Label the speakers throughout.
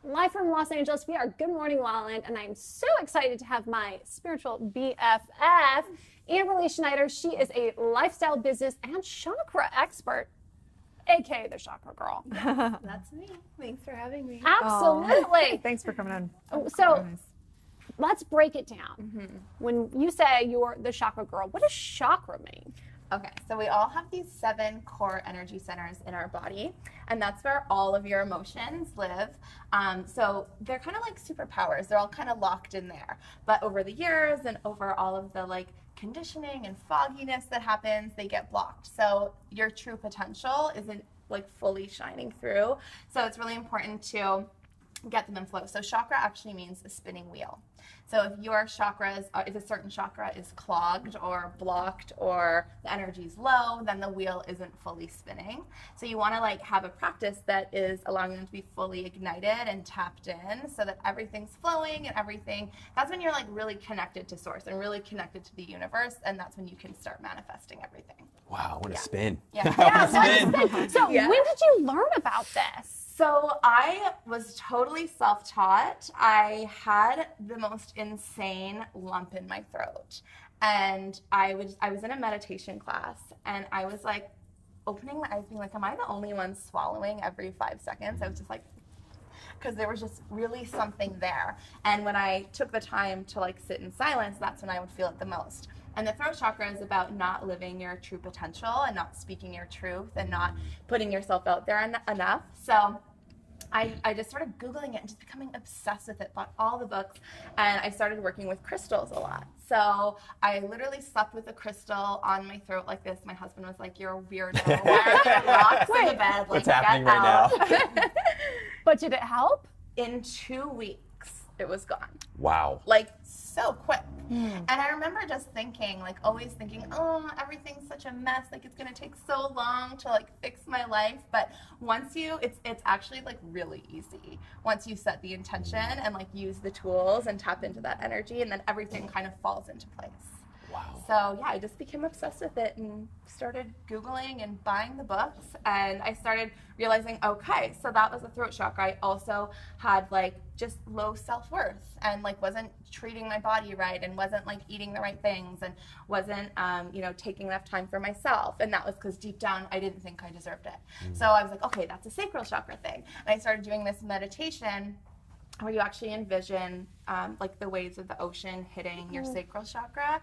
Speaker 1: live from Los Angeles. We are Good Morning LaLa Land, and I'm so excited to have my spiritual BFF, Amberly Schneider. She is a lifestyle business and chakra expert, aka the chakra girl.
Speaker 2: That's me. Thanks for having me.
Speaker 1: Absolutely.
Speaker 3: Thanks for coming on.
Speaker 1: So let's break it down. When you say you're the chakra girl, what does chakra mean?
Speaker 2: Okay, so we all have these 7 core energy centers in our body, and that's where all of your emotions live. So they're kind of like superpowers. They're all kind of locked in there. But over the years and over all of the like conditioning and fogginess that happens, they get blocked. So your true potential isn't like fully shining through. So it's really important to get them in flow. So chakra actually means a spinning wheel. So if your chakras, if a certain chakra is clogged or blocked or the energy is low, then the wheel isn't fully spinning. So you want to like have a practice that is allowing them to be fully ignited and tapped in so that everything's flowing and everything. That's when you're like really connected to source and really connected to the universe, and that's when you can start manifesting everything.
Speaker 4: Wow, what a spin.
Speaker 1: So when did you learn about this?
Speaker 2: So I was totally self-taught. I had the most insane lump in my throat. And I was in a meditation class, and I was like opening my eyes being like, am I the only one swallowing every 5 seconds? I was just like, because there was just really something there. And when I took the time to like sit in silence, that's when I would feel it the most. And the throat chakra is about not living your true potential and not speaking your truth and not putting yourself out there enough. So I just started Googling it and just becoming obsessed with it, bought all the books, and I started working with crystals a lot. So I literally slept with a crystal on my throat like this. My husband was like, you're a weirdo. Why are there rocks in the bed? Like,
Speaker 4: what's happening right now?
Speaker 1: But did it help?
Speaker 2: In 2 weeks, it was gone.
Speaker 4: Wow.
Speaker 2: Like, so quick. And I remember just thinking, like, always thinking, oh, everything's such a mess. Like, it's going to take so long to, like, fix my life. But once it's actually, like, really easy. Once you set the intention and, like, use the tools and tap into that energy, and then everything kind of falls into place.
Speaker 4: Wow.
Speaker 2: So, yeah, I just became obsessed with it and started Googling and buying the books. And I started realizing, okay, so that was the throat chakra. I also had, like, just low self-worth and, like, wasn't treating my body right and wasn't, like, eating the right things and wasn't, taking enough time for myself. And that was because deep down, I didn't think I deserved it. So I was like, okay, that's a sacral chakra thing. And I started doing this meditation where you actually envision like the waves of the ocean hitting your sacral chakra,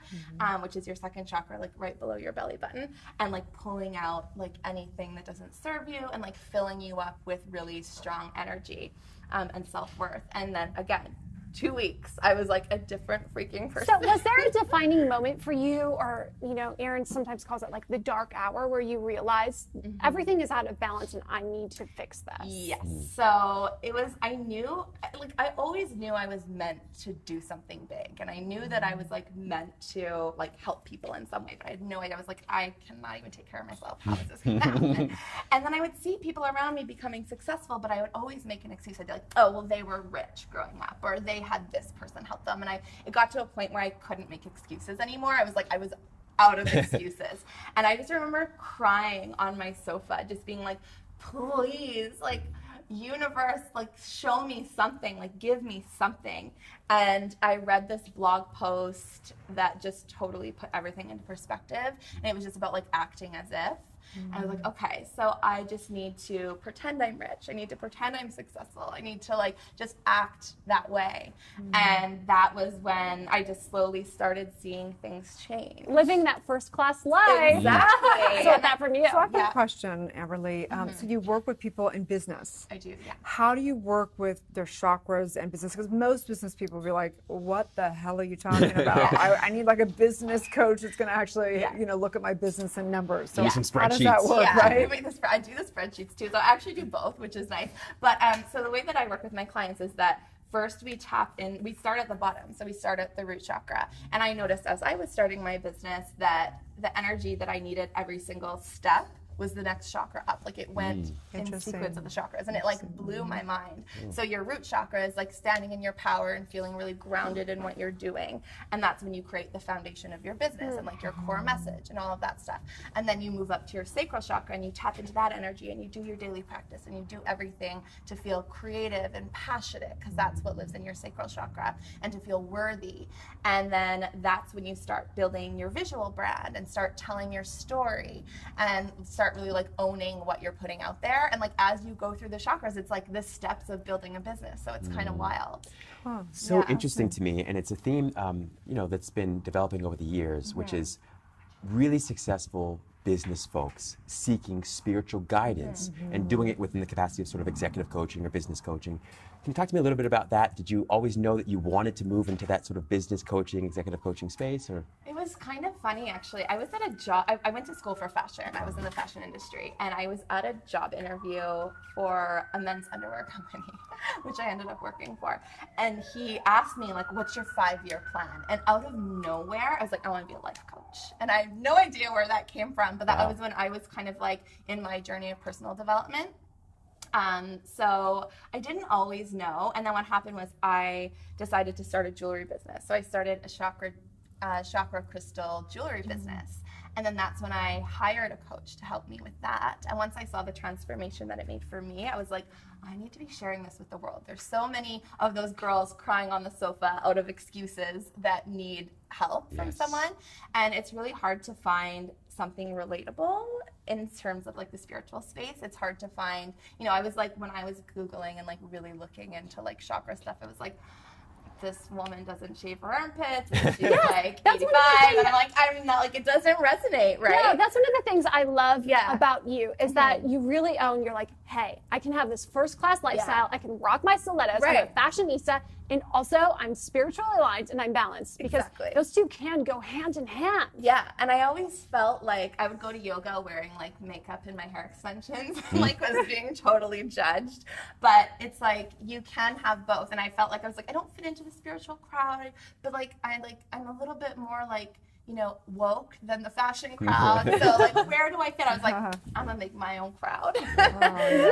Speaker 2: which is your second chakra, like right below your belly button, and like pulling out like anything that doesn't serve you and like filling you up with really strong energy and self-worth. And then again, 2 weeks, I was like a different freaking person.
Speaker 1: So was there a defining moment for you, or, Erin sometimes calls it like the dark hour, where you realized everything is out of balance and I need to fix this?
Speaker 2: Yes. So it was, I always knew I was meant to do something big. And I knew that I was like meant to like help people in some way, but I had no idea. I was like, I cannot even take care of myself. How is this going to happen? And then I would see people around me becoming successful, but I would always make an excuse. I'd be like, oh, well, they were rich growing up, or they had this person help them. And it got to a point where I couldn't make excuses anymore. I was out of excuses. And I just remember crying on my sofa, just being like, please, like, universe, like, show me something, like, give me something. And I read this blog post that just totally put everything into perspective. And it was just about like acting as if. I was like, okay, so I just need to pretend I'm rich. I need to pretend I'm successful. I need to like just act that way. And that was when I just slowly started seeing things change.
Speaker 1: Living that first class life.
Speaker 2: Exactly.
Speaker 1: So that from you.
Speaker 3: So I've got a question, Amberly. So you work with people in business.
Speaker 2: I do, yeah.
Speaker 3: How do you work with their chakras and business? Because most business people will be like, what the hell are you talking about? I need like a business coach that's going to actually, look at my business and numbers. So
Speaker 4: some
Speaker 3: how does
Speaker 4: spreadsheets.
Speaker 3: that work, right?
Speaker 2: I do the spreadsheets too, so I actually do both, which is nice. But so the way that I work with my clients is that first we tap in, we start at the bottom, so we start at the root chakra. And I noticed as I was starting my business that the energy that I needed every single step was the next chakra up. Like it went in sequence of the chakras, and it like blew my mind. So your root chakra is like standing in your power and feeling really grounded in what you're doing, and that's when you create the foundation of your business and like your core message and all of that stuff. And then you move up to your sacral chakra and you tap into that energy and you do your daily practice and you do everything to feel creative and passionate, because that's what lives in your sacral chakra, and to feel worthy. And then that's when you start building your visual brand and start telling your story and start really like owning what you're putting out there. And like as you go through the chakras, it's like the steps of building a business. So it's kind of wild.
Speaker 4: So interesting to me, and it's a theme you know, that's been developing over the years, which is really successful business folks seeking spiritual guidance and doing it within the capacity of sort of executive coaching or business coaching. Can you talk to me a little bit about that? Did you always know that you wanted to move into that sort of business coaching, executive coaching space, or?
Speaker 2: It was kind of funny, actually. I was at a job, I went to school for fashion. I was in the fashion industry, and I was at a job interview for a men's underwear company, which I ended up working for. And he asked me, like, what's your 5-year plan? And out of nowhere, I was like, I want to be a life coach. And I have no idea where that came from, but that was when I was kind of like in my journey of personal development. So I didn't always know. And then what happened was I decided to start a jewelry business. So I started a chakra crystal jewelry business. And then that's when I hired a coach to help me with that. And once I saw the transformation that it made for me, I was like, I need to be sharing this with the world. There's so many of those girls crying on the sofa out of excuses that need help from someone. And it's really hard to find something relatable in terms of like the spiritual space. It's hard to find, you know, I was like, when I was Googling and like really looking into like chakra stuff, it was like, this woman doesn't shave her armpits, and she's like 85, and I'm like, I'm not, like, it doesn't resonate, right?
Speaker 1: No, that's one of the things I love about you, is that you really own, you're like, hey, I can have this first-class lifestyle, I can rock my stilettos, I'm a fashionista, and also I'm spiritually aligned and I'm balanced, because those two can go hand in hand.
Speaker 2: Yeah, and I always felt like I would go to yoga wearing like makeup and my hair extensions, like was being totally judged, but it's like, you can have both. And I felt like I was like, I don't fit into the spiritual crowd, but like I'm a little bit more like, you know, woke than the fashion crowd. So like, where do I fit? I was like, I'm gonna make my own crowd. And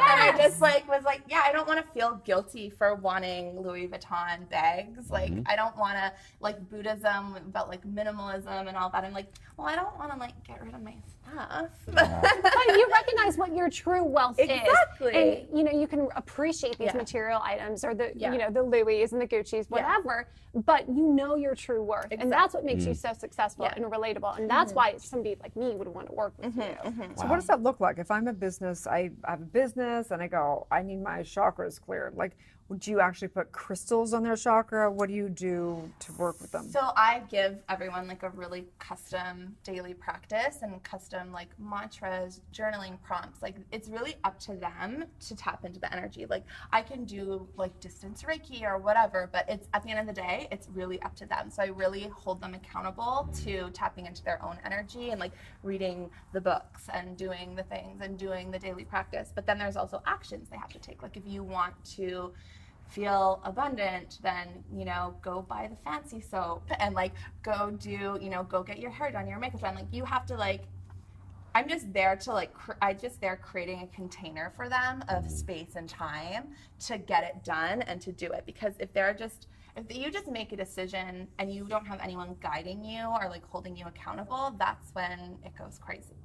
Speaker 2: I just like was like, yeah, I don't want to feel guilty for wanting Louis Vuitton bags. Like, I don't want to, like, Buddhism about like minimalism and all that. I'm like, well, I don't want to like get rid of my stuff.
Speaker 1: But you recognize what your true wealth is.
Speaker 2: Exactly.
Speaker 1: And you know, you can appreciate these material items, or the you know, the Louis and the Gucci's, whatever, but you know your true worth. And that's what makes you so successful and relatable. And that's why somebody like me would want to work with you.
Speaker 3: So what does that look like? If I'm a business, I have a business and I go, I need my chakras cleared. Like, would you actually put crystals on their chakra? What do you do to work with them?
Speaker 2: So I give everyone like a really custom daily practice and custom like mantras, journaling prompts. Like, it's really up to them to tap into the energy. Like, I can do like distance Reiki or whatever, but it's at the end of the day, it's really up to them. So I really hold them accountable to tapping into their own energy and like reading the books and doing the things and doing the daily practice. But then there's also actions they have to take. Like, if you want to feel abundant, then, you know, go buy the fancy soap and like go do, you know, go get your hair done, your makeup done. Like, you have to like, I'm just there to like, I just there creating a container for them of space and time to get it done and to do it. Because if you just make a decision and you don't have anyone guiding you or like holding you accountable, that's when it goes crazy.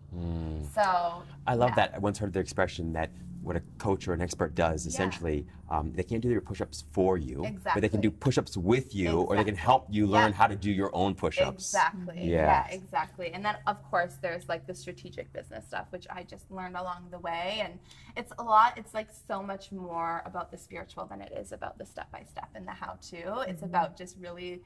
Speaker 2: So
Speaker 4: I love that. I once heard the expression that what a coach or an expert does, essentially, they can't do your push-ups for you, but they can do push-ups with you, or they can help you learn how to do your own push-ups.
Speaker 2: Exactly. Yeah, exactly. And then, of course, there's like the strategic business stuff, which I just learned along the way. And it's a lot, it's like so much more about the spiritual than it is about the step-by-step and the how-to. It's about just really,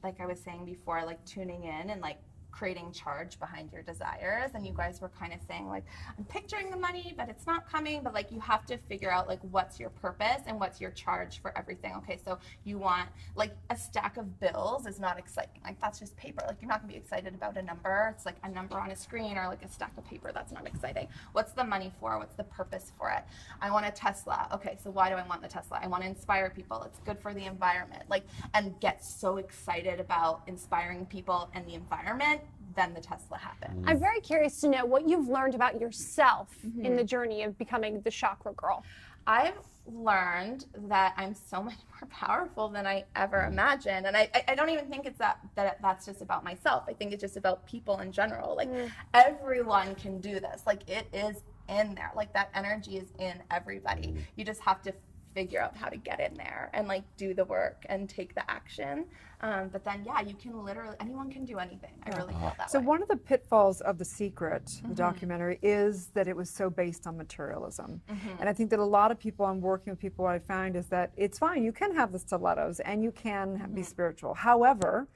Speaker 2: like I was saying before, like tuning in and like creating charge behind your desires. And you guys were kind of saying like, I'm picturing the money, but it's not coming. But like, you have to figure out like what's your purpose and what's your charge for everything. Okay, so you want like a stack of bills is not exciting. Like, that's just paper. Like, you're not gonna be excited about a number. It's like a number on a screen or like a stack of paper. That's not exciting. What's the money for? What's the purpose for it? I want a Tesla. Okay, so why do I want the Tesla? I want to inspire people. It's good for the environment. Like, and get so excited about inspiring people and the environment. then the Tesla happened.
Speaker 1: I'm very curious to know what you've learned about yourself in the journey of becoming the chakra girl.
Speaker 2: I've learned that I'm so much more powerful than I ever imagined. And I don't even think it's that's just about myself. I think it's just about people in general. Like everyone can do this. Like it is in there. Like that energy is in everybody. You just have to figure out how to get in there and like do the work and take the action. But then, yeah, you can literally, anyone can do anything. I really feel that way.
Speaker 3: So one of the pitfalls of The Secret, the documentary, is that it was so based on materialism. And I think that a lot of people, I'm working with people, what I find is that it's fine, you can have the stilettos and you can be spiritual. However,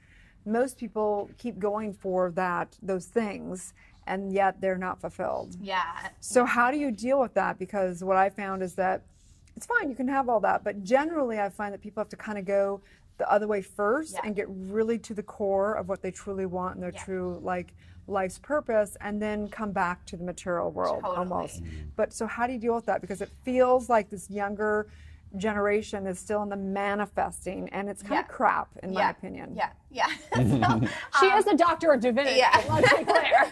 Speaker 3: most people keep going for those things, and yet they're not fulfilled.
Speaker 2: Yeah.
Speaker 3: So how do you deal with that? Because what I found is that it's fine, you can have all that, but generally I find that people have to kind of go the other way first and get really to the core of what they truly want and their true like life's purpose, and then come back to the material world almost. But so how do you deal with that? Because it feels like this younger generation is still in the manifesting, and it's kind of crap in my opinion.
Speaker 1: She is a doctor of divinity. Let's be clear.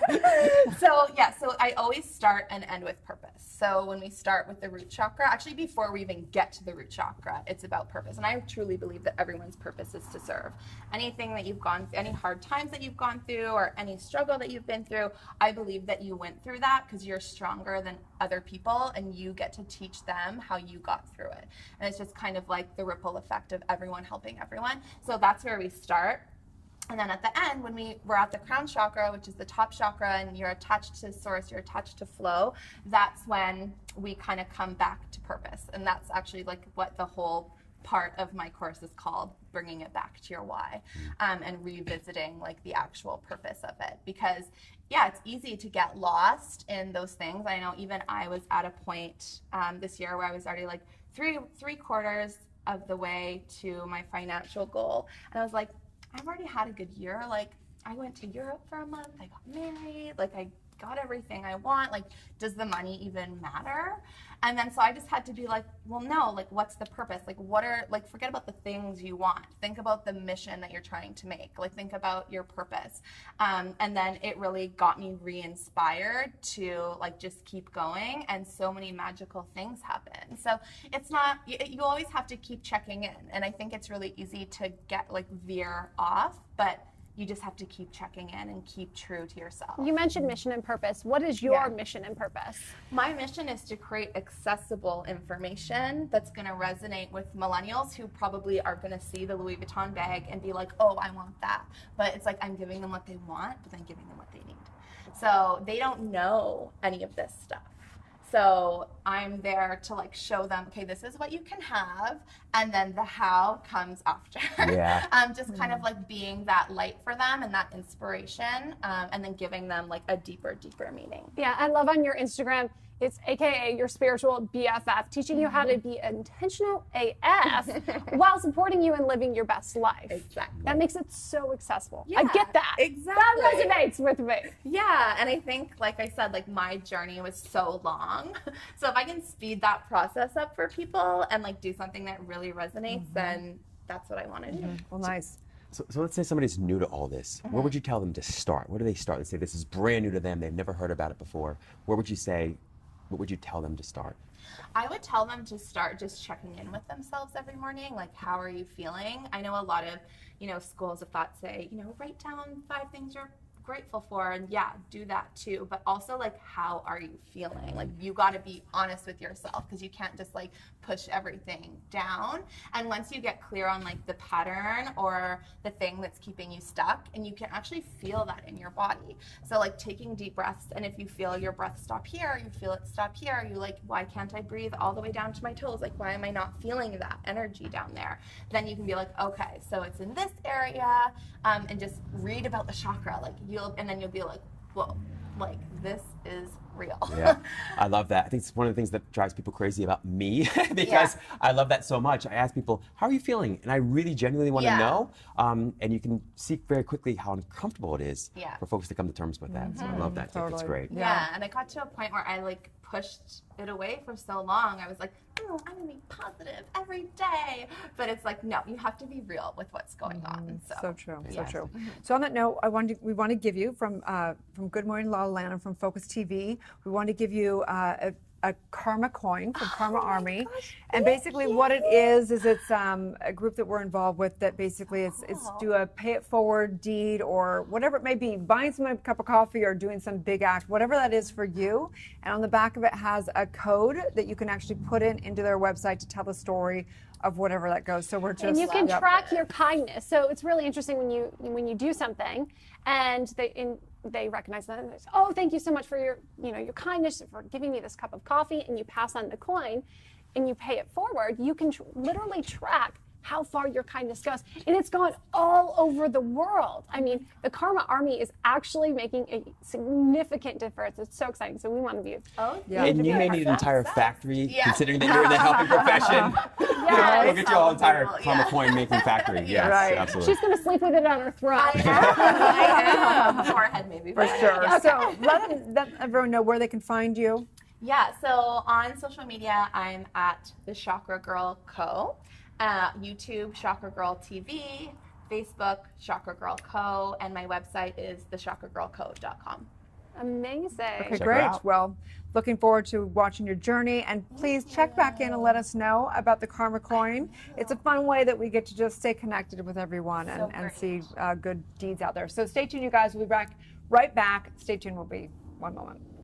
Speaker 2: So I always start and end with purpose. So when we start with the root chakra, actually before we even get to the root chakra, it's about purpose. And I truly believe that everyone's purpose is to serve. Anything that you've gone through, any hard times that you've gone through, or any struggle that you've been through, I believe that you went through that because you're stronger than other people, and you get to teach them how you got through it. And it's just kind of like the ripple effect of everyone helping everyone. So that's where we start. And then at the end, when we're at the crown chakra, which is the top chakra, and you're attached to source, you're attached to flow, that's when we kind of come back to purpose. And that's actually like what the whole part of my course is called, bringing it back to your why, and revisiting like the actual purpose of it. Because it's easy to get lost in those things. I know even I was at a point this year where I was already like three quarters of the way to my financial goal. And I was like, I've already had a good year. Like, I went to Europe for a month. I got married. Like, I got everything I want. Like, does the money even matter? And then so I just had to be like, well, no, like, what's the purpose? Like, forget about the things you want. Think about the mission that you're trying to make. Like, think about your purpose. And then it really got me re-inspired to, like, just keep going. And so many magical things happen. So it's not, you always have to keep checking in. And I think it's really easy to get, like, veer off. But you just have to keep checking in and keep true to yourself.
Speaker 1: You mentioned mission and purpose. What is your mission and purpose?
Speaker 2: My mission is to create accessible information that's going to resonate with millennials who probably are going to see the Louis Vuitton bag and be like, oh, I want that. But it's like I'm giving them what they want, but then giving them what they need. So they don't know any of this stuff. So I'm there to like show them, okay, this is what you can have, and then the how comes after. Just kind of like being that light for them and that inspiration, and then giving them like a deeper meaning.
Speaker 1: Yeah, I love on your Instagram, it's AKA your spiritual BFF, teaching you how to be intentional AF while supporting you and living your best life.
Speaker 2: Exactly.
Speaker 1: That makes it so accessible. I get that.
Speaker 2: Exactly.
Speaker 1: That resonates with me.
Speaker 2: Yeah, and I think, like I said, like my journey was so long. So if I can speed that process up for people and like do something that really resonates, then that's what I want to do.
Speaker 3: Well, nice.
Speaker 4: So let's say somebody's new to all this. Where would you tell them to start? Where do they start? Let's say this is brand new to them. They've never heard about it before. What would you tell them to start?
Speaker 2: I would tell them to start just checking in with themselves every morning. Like, how are you feeling? I know a lot of, schools of thought say, write down 5 things you're grateful for, and do that too. But also, like, how are you feeling? Like, you got to be honest with yourself, because you can't just like push everything down. And once you get clear on like the pattern or the thing that's keeping you stuck, and you can actually feel that in your body. So like taking deep breaths, and if you feel your breath stop here, you feel it stop here, you like, why can't I breathe all the way down to my toes? Like, why am I not feeling that energy down there? Then you can be like, okay, so it's in this area, and just read about the chakra. Like you'll be like, whoa, like this is real.
Speaker 4: Yeah, I love that. I think it's one of the things that drives people crazy about me, because I love that so much. I ask people, how are you feeling? And I really genuinely want to know. And you can see very quickly how uncomfortable it is for folks to come to terms with that. So I love that.
Speaker 3: Totally.
Speaker 4: It's great.
Speaker 2: Yeah, and I got to a point where I like pushed it away for so long. I was like, oh, I'm gonna be positive every day. But it's like, no, you have to be real with what's going on.
Speaker 3: So true, so
Speaker 2: yes.
Speaker 3: true. So on that note, we want to give you from Good Morning LaLa and from Focus TV, we want to give you a karma coin from Karma Army. And basically what it is it's a group that we're involved with that basically it's do a pay it forward deed or whatever it may be, buying someone a cup of coffee or doing some big act, whatever that is for you. And on the back of it has a code that you can actually put into their website to tell the story of whatever that goes. So we're just
Speaker 1: and you can track your kindness. So it's really interesting when you do something and they recognize that and they say, oh, thank you so much for your your kindness, for giving me this cup of coffee, and you pass on the coin and you pay it forward. You can literally track how far your kindness goes, and it's gone all over the world. I mean, the Karma Army is actually making a significant difference. It's so exciting. So we want to be.
Speaker 4: And you may need an entire factory, considering that you're in the helping profession.
Speaker 1: Yes.
Speaker 4: We'll get you all entire karma coin making factory. Yes,
Speaker 3: Right.
Speaker 4: absolutely.
Speaker 1: She's going to sleep with it on her throne.
Speaker 2: I am. Forehead maybe.
Speaker 3: for sure. So let everyone know where they can find you.
Speaker 2: Yeah, so on social media, I'm at the Chakra Girl Co. YouTube, Chakra Girl TV, Facebook, Chakra Girl Co. And my website is thechakragirlco.com.
Speaker 1: Amazing.
Speaker 3: Okay,
Speaker 4: Check her
Speaker 3: great.
Speaker 4: out.
Speaker 3: Well, looking forward to watching your journey, and please check back in and let us know about the Karma Coin. It's a fun way that we get to just stay connected with everyone and see good deeds out there. So stay tuned, you guys. We'll be right back. Stay tuned. We'll be one moment.